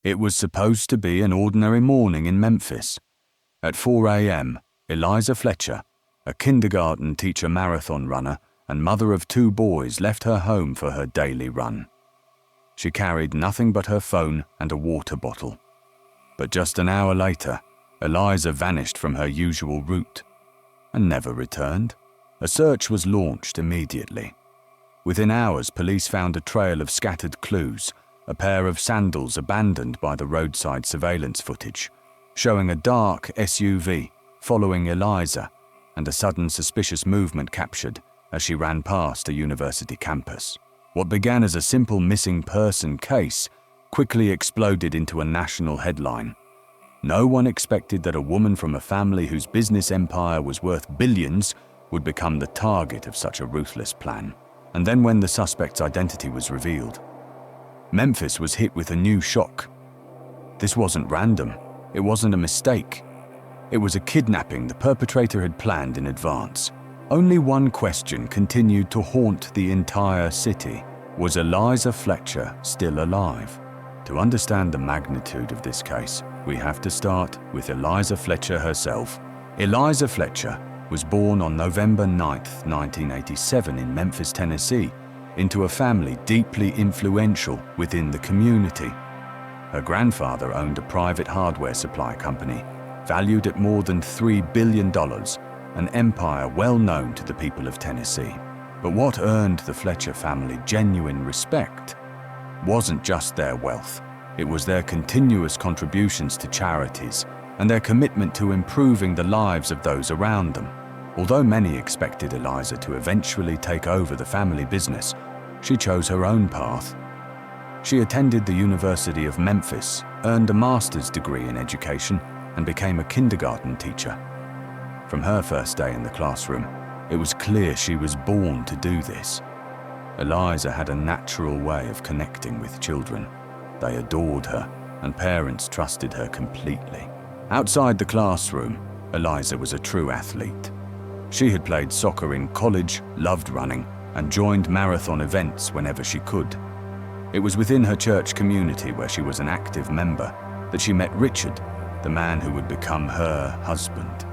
It was supposed to be an ordinary morning in Memphis. At 4 a.m., Eliza Fletcher, a kindergarten teacher marathon runner and mother of 2 boys, left her home for her daily run. She carried nothing but her phone and a water bottle. But just an hour later, Eliza vanished from her usual route and never returned. A search was launched immediately. Within hours, police found a trail of scattered clues, a pair of sandals abandoned by the roadside surveillance footage, showing a dark SUV following Eliza, and a sudden suspicious movement captured as she ran past a university campus. What began as a simple missing person case quickly exploded into a national headline. No one expected that a woman from a family whose business empire was worth billions would become the target of such a ruthless plan. And then when the suspect's identity was revealed, Memphis was hit with a new shock. This wasn't random. It wasn't a mistake. It was a kidnapping the perpetrator had planned in advance. Only one question continued to haunt the entire city. Was Eliza Fletcher still alive? To understand the magnitude of this case, we have to start with Eliza Fletcher herself. Eliza Fletcher was born on November 9, 1987 in Memphis, Tennessee, into a family deeply influential within the community. Her grandfather owned a private hardware supply company, valued at more than $3 billion, an empire well known to the people of Tennessee. But what earned the Fletcher family genuine respect wasn't just their wealth. It was their continuous contributions to charities and their commitment to improving the lives of those around them. Although many expected Eliza to eventually take over the family business, she chose her own path. She attended the University of Memphis, earned a master's degree in education, and became a kindergarten teacher. From her first day in the classroom, it was clear she was born to do this. Eliza had a natural way of connecting with children. They adored her, and parents trusted her completely. Outside the classroom, Eliza was a true athlete. She had played soccer in college, loved running, and joined marathon events whenever she could. It was within her church community, where she was an active member, that she met Richard, the man who would become her husband.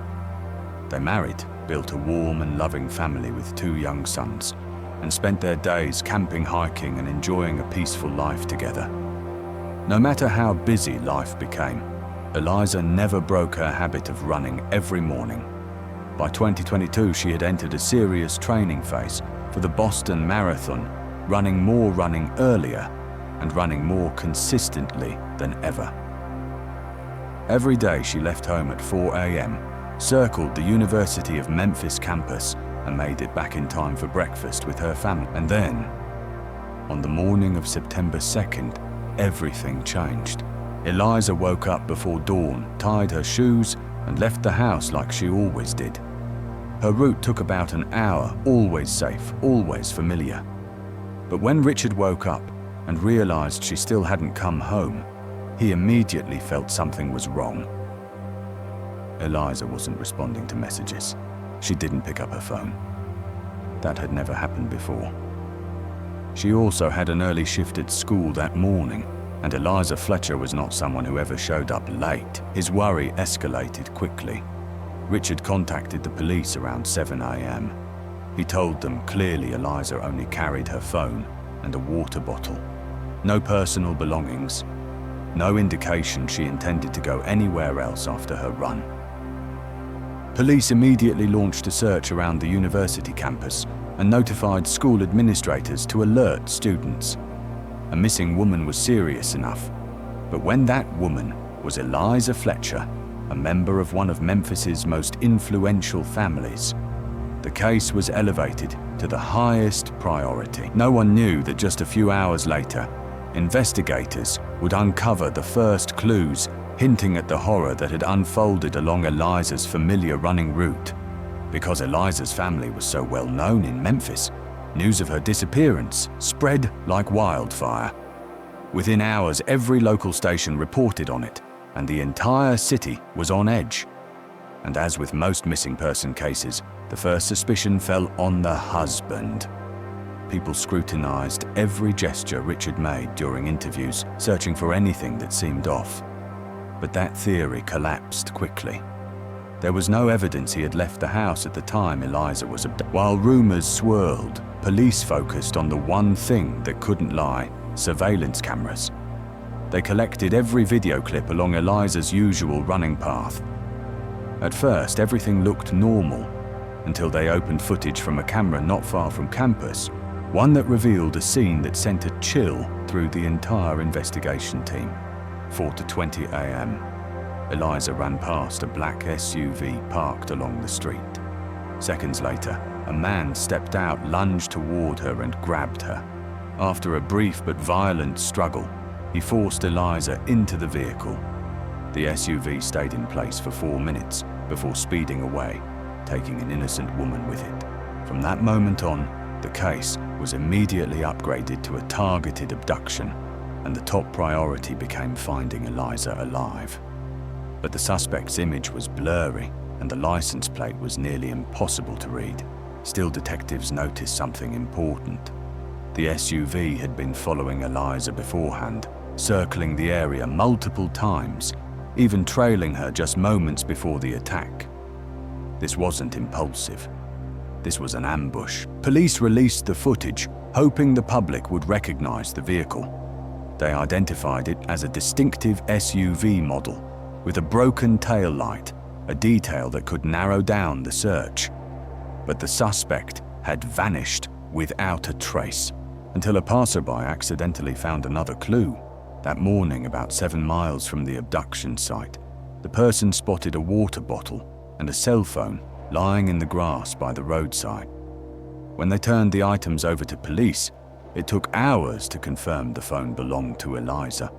They married, built a warm and loving family with 2 young sons, and spent their days camping, hiking, and enjoying a peaceful life together. No matter how busy life became, Eliza never broke her habit of running every morning. By 2022, she had entered a serious training phase for the Boston Marathon, running earlier and running more consistently than ever. Every day she left home at 4 a.m., circled the University of Memphis campus, and made it back in time for breakfast with her family. And then, on the morning of September 2nd, everything changed. Eliza woke up before dawn, tied her shoes, and left the house like she always did. Her route took about an hour, always safe, always familiar. But when Richard woke up and realized she still hadn't come home, he immediately felt something was wrong. Eliza wasn't responding to messages. She didn't pick up her phone. That had never happened before. She also had an early shift at school that morning, and Eliza Fletcher was not someone who ever showed up late. His worry escalated quickly. Richard contacted the police around 7 a.m. He told them clearly Eliza only carried her phone and a water bottle. No personal belongings. No indication she intended to go anywhere else after her run. Police immediately launched a search around the university campus and notified school administrators to alert students. A missing woman was serious enough, but when that woman was Eliza Fletcher, a member of one of Memphis's most influential families, the case was elevated to the highest priority. No one knew that just a few hours later, investigators would uncover the first clues hinting at the horror that had unfolded along Eliza's familiar running route. Because Eliza's family was so well known in Memphis, news of her disappearance spread like wildfire. Within hours, every local station reported on it, and the entire city was on edge. And as with most missing person cases, the first suspicion fell on the husband. people scrutinized every gesture Richard made during interviews, searching for anything that seemed off. But that theory collapsed quickly. There was no evidence he had left the house at the time Eliza was abducted. While rumors swirled, police focused on the one thing that couldn't lie: surveillance cameras. They collected every video clip along Eliza's usual running path. At first, everything looked normal, until they opened footage from a camera not far from campus, one that revealed a scene that sent a chill through the entire investigation team. 4:20 a.m. Eliza ran past a black SUV parked along the street. Seconds later, a man stepped out, lunged toward her and grabbed her. After a brief but violent struggle, he forced Eliza into the vehicle. The SUV stayed in place for 4 minutes before speeding away, taking an innocent woman with it. From that moment on, the case was immediately upgraded to a targeted abduction, and the top priority became finding Eliza alive. But the suspect's image was blurry, and the license plate was nearly impossible to read. Still, detectives noticed something important. The SUV had been following Eliza beforehand, circling the area multiple times, even trailing her just moments before the attack. This wasn't impulsive. This was an ambush. Police released the footage, hoping the public would recognize the vehicle. They identified it as a distinctive SUV model, with a broken tail light, a detail that could narrow down the search. But the suspect had vanished without a trace, until a passerby accidentally found another clue. That morning, about 7 miles from the abduction site, the person spotted a water bottle and a cell phone lying in the grass by the roadside. When they turned the items over to police, it took hours to confirm the phone belonged to Eliza.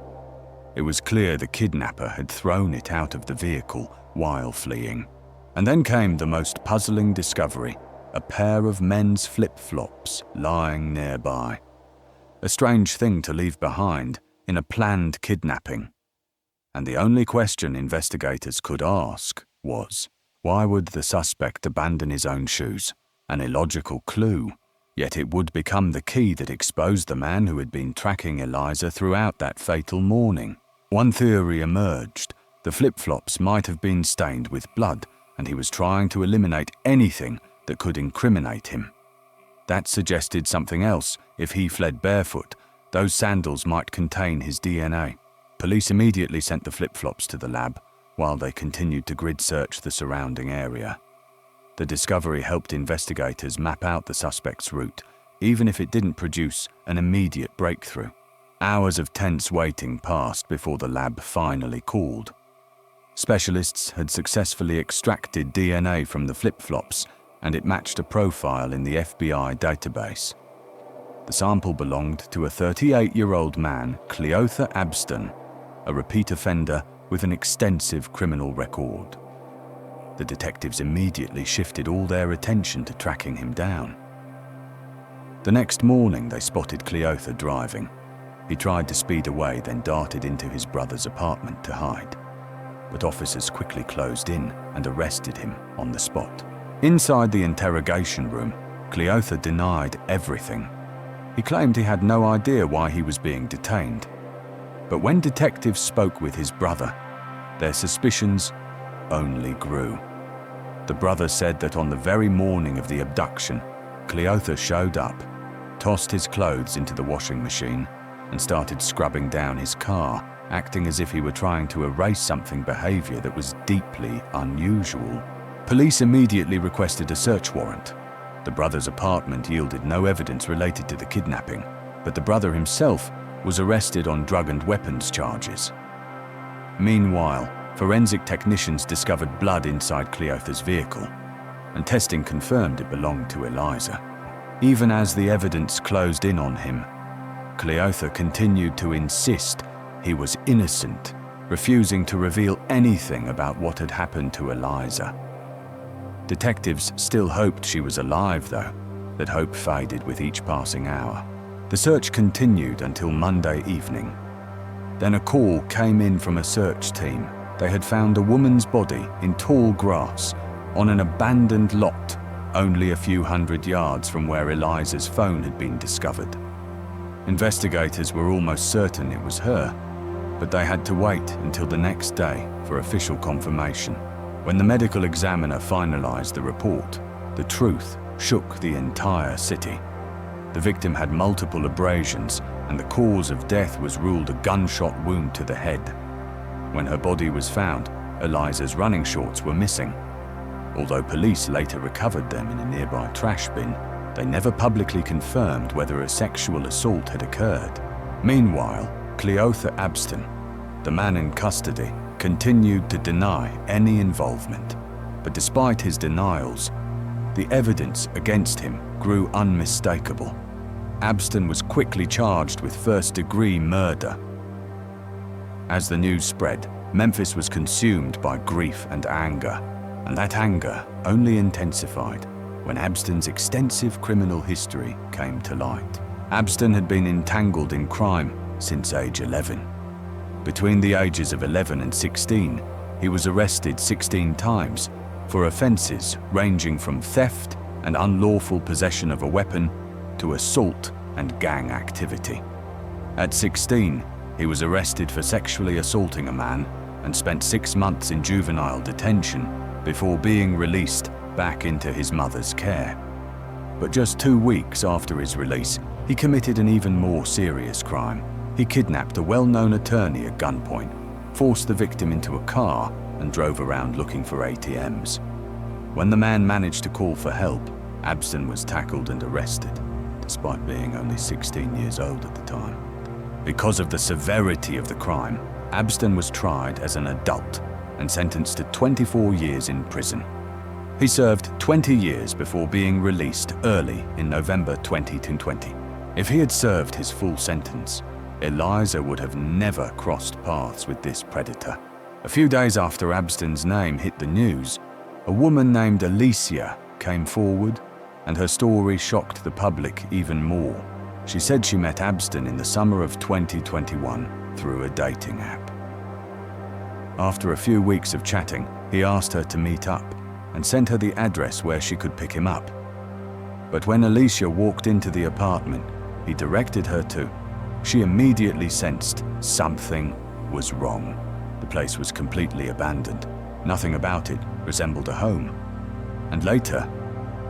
It was clear the kidnapper had thrown it out of the vehicle while fleeing. And then came the most puzzling discovery: a pair of men's flip-flops lying nearby. A strange thing to leave behind in a planned kidnapping. And the only question investigators could ask was, why would the suspect abandon his own shoes? An illogical clue, yet it would become the key that exposed the man who had been tracking Eliza throughout that fatal morning. One theory emerged: the flip-flops might have been stained with blood, and he was trying to eliminate anything that could incriminate him. That suggested something else. If he fled barefoot, those sandals might contain his DNA. Police immediately sent the flip-flops to the lab, while they continued to grid search the surrounding area. The discovery helped investigators map out the suspect's route, even if it didn't produce an immediate breakthrough. Hours of tense waiting passed before the lab finally called. Specialists had successfully extracted DNA from the flip-flops, and it matched a profile in the FBI database. The sample belonged to a 38-year-old man, Cleotha Abston, a repeat offender with an extensive criminal record. The detectives immediately shifted all their attention to tracking him down. The next morning, they spotted Cleotha driving. He tried to speed away, then darted into his brother's apartment to hide. But officers quickly closed in and arrested him on the spot. Inside the interrogation room, Cleotha denied everything. He claimed he had no idea why he was being detained. But when detectives spoke with his brother, their suspicions only grew. The brother said that on the very morning of the abduction, Cleotha showed up, tossed his clothes into the washing machine, and started scrubbing down his car, acting as if he were trying to erase something behavior that was deeply unusual. Police immediately requested a search warrant. The brother's apartment yielded no evidence related to the kidnapping, but the brother himself was arrested on drug and weapons charges. Meanwhile, forensic technicians discovered blood inside Cleotha's vehicle, and testing confirmed it belonged to Eliza. Even as the evidence closed in on him, Cleotha continued to insist he was innocent, refusing to reveal anything about what had happened to Eliza. Detectives still hoped she was alive, though. That hope faded with each passing hour. The search continued until Monday evening. Then a call came in from a search team. They had found a woman's body in tall grass on an abandoned lot only a few hundred yards from where Eliza's phone had been discovered. Investigators were almost certain it was her, but they had to wait until the next day for official confirmation. When the medical examiner finalized the report, the truth shook the entire city. The victim had multiple abrasions, and the cause of death was ruled a gunshot wound to the head. When her body was found, Eliza's running shorts were missing. Although police later recovered them in a nearby trash bin, they never publicly confirmed whether a sexual assault had occurred. Meanwhile, Cleotha Abston, the man in custody, continued to deny any involvement. But despite his denials, the evidence against him grew unmistakable. Abston was quickly charged with first-degree murder. As the news spread, Memphis was consumed by grief and anger, and that anger only intensified when Abston's extensive criminal history came to light. Abston had been entangled in crime since age 11. Between the ages of 11 and 16, he was arrested 16 times for offenses ranging from theft and unlawful possession of a weapon to assault and gang activity. At 16, he was arrested for sexually assaulting a man and spent 6 months in juvenile detention before being released back into his mother's care. But just 2 weeks after his release, he committed an even more serious crime. He kidnapped a well-known attorney at gunpoint, forced the victim into a car, and drove around looking for ATMs. When the man managed to call for help, Abston was tackled and arrested, despite being only 16 years old at the time. Because of the severity of the crime, Abston was tried as an adult and sentenced to 24 years in prison. He served 20 years before being released early in November 2020. If he had served his full sentence, Eliza would have never crossed paths with this predator. A few days after Abston's name hit the news, a woman named Eliza came forward, and her story shocked the public even more. She said she met Abston in the summer of 2021 through a dating app. After a few weeks of chatting, he asked her to meet up and sent her the address where she could pick him up. But when Eliza walked into the apartment he directed her to, she immediately sensed something was wrong. The place was completely abandoned. Nothing about it resembled a home. And later,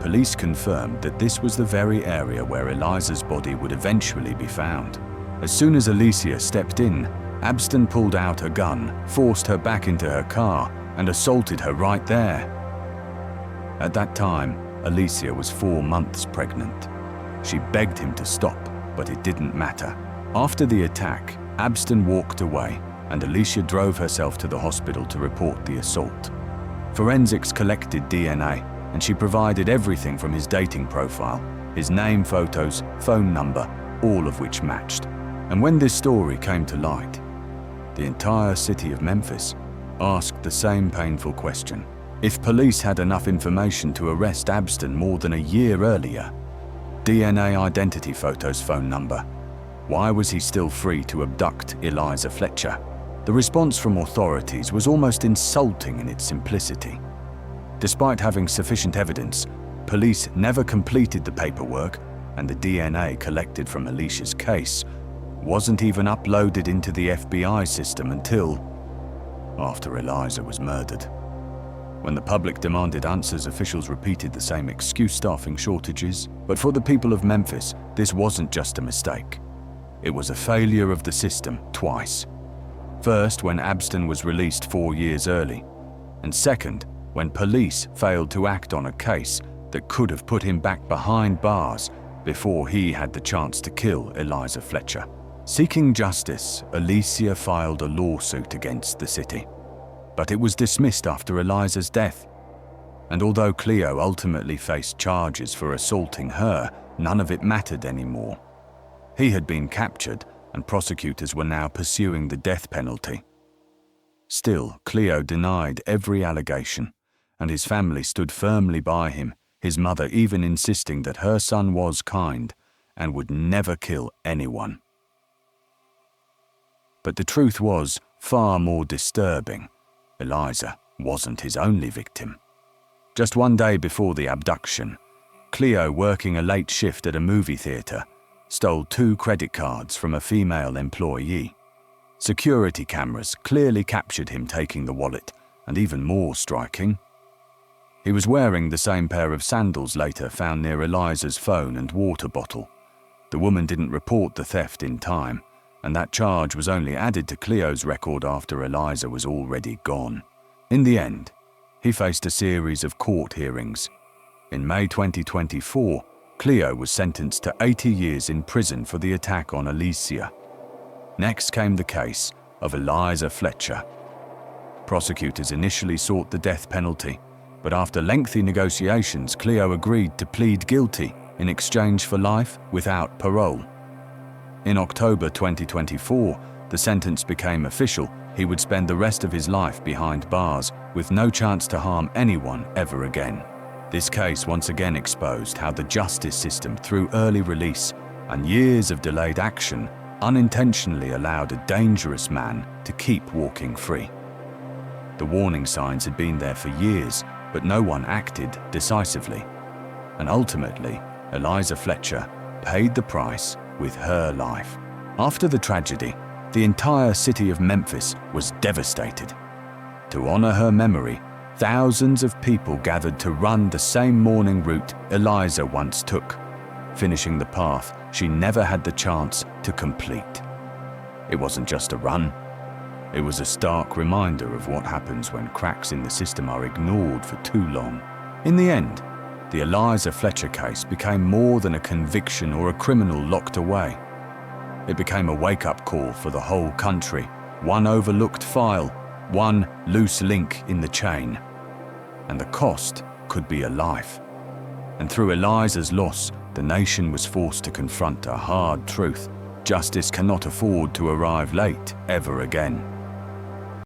police confirmed that this was the very area where Eliza's body would eventually be found. As soon as Eliza stepped in, Abston pulled out a gun, forced her back into her car, and assaulted her right there. At that time, Eliza was 4 months pregnant. She begged him to stop, but it didn't matter. After the attack, Abston walked away, and Eliza drove herself to the hospital to report the assault. Forensics collected DNA, and she provided everything from his dating profile, his name, photos, phone number, all of which matched. And when this story came to light, the entire city of Memphis asked the same painful question. If police had enough information to arrest Abston more than a year earlier, DNA identity photos, phone number, why was he still free to abduct Eliza Fletcher? The response from authorities was almost insulting in its simplicity. Despite having sufficient evidence, police never completed the paperwork, and the DNA collected from Eliza's case wasn't even uploaded into the FBI system until after Eliza was murdered. When the public demanded answers, officials repeated the same excuse: staffing shortages. But for the people of Memphis, this wasn't just a mistake. It was a failure of the system twice. First, when Abston was released 4 years early, and second, when police failed to act on a case that could have put him back behind bars before he had the chance to kill Eliza Fletcher. Seeking justice, Eliza filed a lawsuit against the city, but it was dismissed after Eliza's death. And although Cleo ultimately faced charges for assaulting her, none of it mattered anymore. He had been captured, and prosecutors were now pursuing the death penalty. Still, Cleo denied every allegation, and his family stood firmly by him, his mother even insisting that her son was kind and would never kill anyone. But the truth was far more disturbing. Eliza wasn't his only victim. Just one day before the abduction, Cleo, working a late shift at a movie theatre, stole 2 credit cards from a female employee. Security cameras clearly captured him taking the wallet, and even more striking, he was wearing the same pair of sandals later found near Eliza's phone and water bottle. The woman didn't report the theft in time, and that charge was only added to Cleo's record after Eliza was already gone. In the end, he faced a series of court hearings. In May 2024, Cleo was sentenced to 80 years in prison for the attack on Eliza. Next came the case of Eliza Fletcher. Prosecutors initially sought the death penalty, but after lengthy negotiations, Cleo agreed to plead guilty in exchange for life without parole. In October 2024, the sentence became official. He would spend the rest of his life behind bars with no chance to harm anyone ever again. This case once again exposed how the justice system, through early release and years of delayed action, unintentionally allowed a dangerous man to keep walking free. The warning signs had been there for years, but no one acted decisively. And ultimately, Eliza Fletcher paid the price with her life. After the tragedy, the entire city of Memphis was devastated. To honor her memory, thousands of people gathered to run the same morning route Eliza once took, finishing the path she never had the chance to complete. It wasn't just a run. It was a stark reminder of what happens when cracks in the system are ignored for too long. In the end, the Eliza Fletcher case became more than a conviction or a criminal locked away. It became a wake-up call for the whole country, one overlooked file, one loose link in the chain. And the cost could be a life. And through Eliza's loss, the nation was forced to confront a hard truth: justice cannot afford to arrive late ever again.